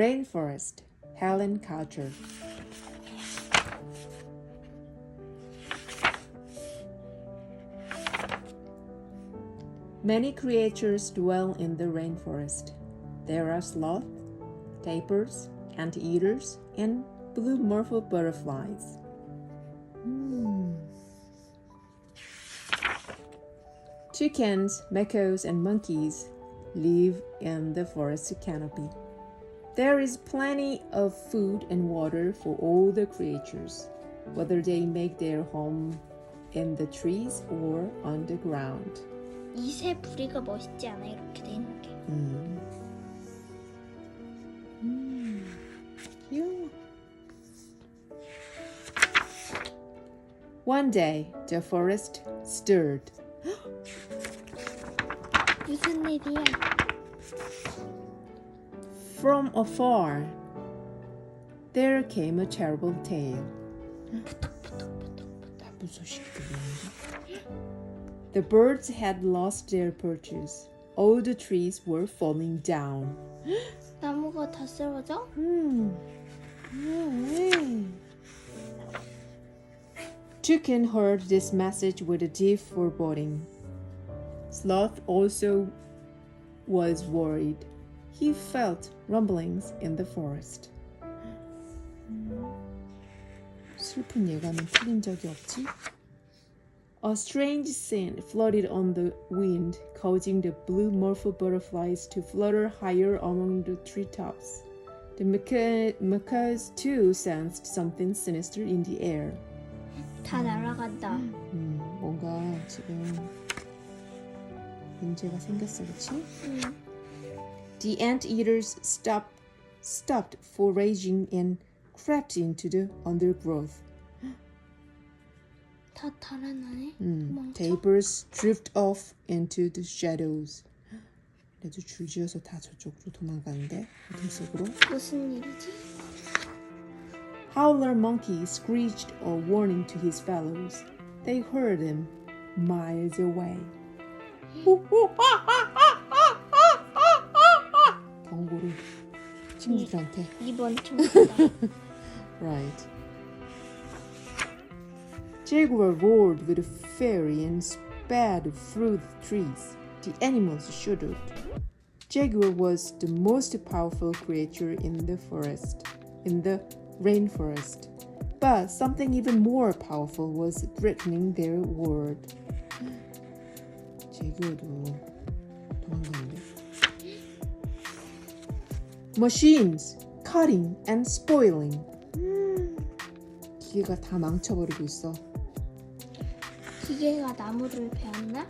Rainforest, Helen COWCHER. Many creatures dwell in the rainforest. There are sloths, tapirs, anteaters, and blue morpho butterflies. Chickens, macaws, and monkeys live in the forest canopy. There is plenty of food and water for all the creatures, whether they make their home in the trees or on the ground. 이 새 부리가 멋있지 않아? 이렇게 돼 있는 게. 귀여워. One day, the forest stirred. 무슨 일이야? From afar, there came a terrible tale. 나쁜 소식 들리는데? The birds had lost their perches. All the trees were falling down. 나무가 다 쓰러져? Chicken heard this message with a deep foreboding. Sloth also was worried. He felt rumblings in the forest. 슬픈 예감은 틀린 적이 없지? A strange scent floated on the wind, causing the blue morpho butterflies to flutter higher among the treetops. The macaws too sensed something sinister in the air. 다 날아간다. 뭔가 지금 문제가 생겼어, 그렇지? The anteaters stopped foraging and crept into the undergrowth. 다 달아나네. Tapirs drift off into the shadows. 그래도 줄지어서 다 저쪽으로 도망가는데 어둠 속으로. 무슨 일이지? Howler monkey screeched a warning to his fellows. They heard him miles away. 경고를 친구들한테. 이번 친구다. Right. Jaguar roared with fury and sped through the trees. The animals shuddered. Jaguar was the most powerful creature in the rainforest. But something even more powerful was threatening their world. 제규어도 도망가는데. Machines, cutting and spoiling. 기계가 다 망쳐버리고 있어. 기계가 나무를 베었나?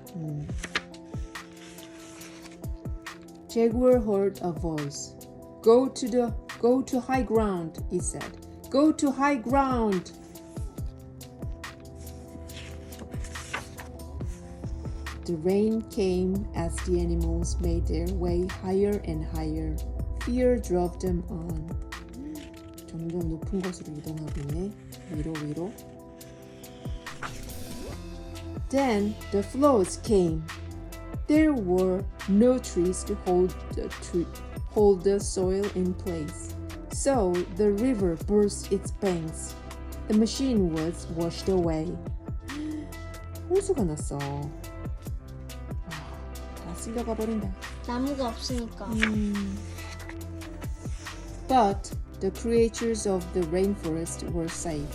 Jaguar heard a voice. Go to high ground, it said. Go to high ground. The rain came as the animals made their way higher and higher. Fear drove them on. 점점 높은 곳으로 이동하고 있네. 위로. Then the floods came. There were no trees to hold the soil in place. So the river burst its banks. The machine was washed away. 홍수가 났어. 다 쓸려가 버린다. 나무가 없으니까. But the creatures of the rainforest were safe.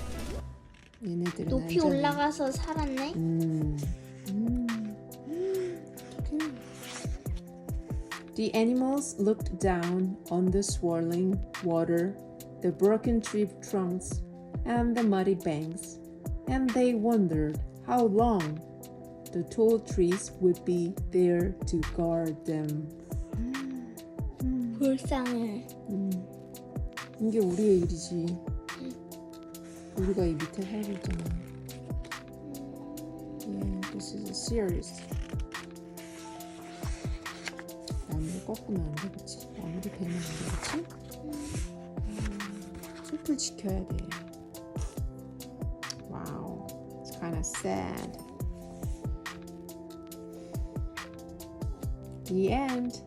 얘네들은 높이 올라가서 살았네. The animals looked down on the swirling water, the broken tree trunks, and the muddy banks, and they wondered how long the tall trees would be there to guard them. 불쌍해. 이게 우리의 일이지. 우리가 이 밑에 살고 있잖아. Yeah, this is serious. 나무를 꺾으면 안 되겠지. 나무를 베면 안 되겠지? 숲을 지켜야 돼. Wow, it's kind of sad. The end.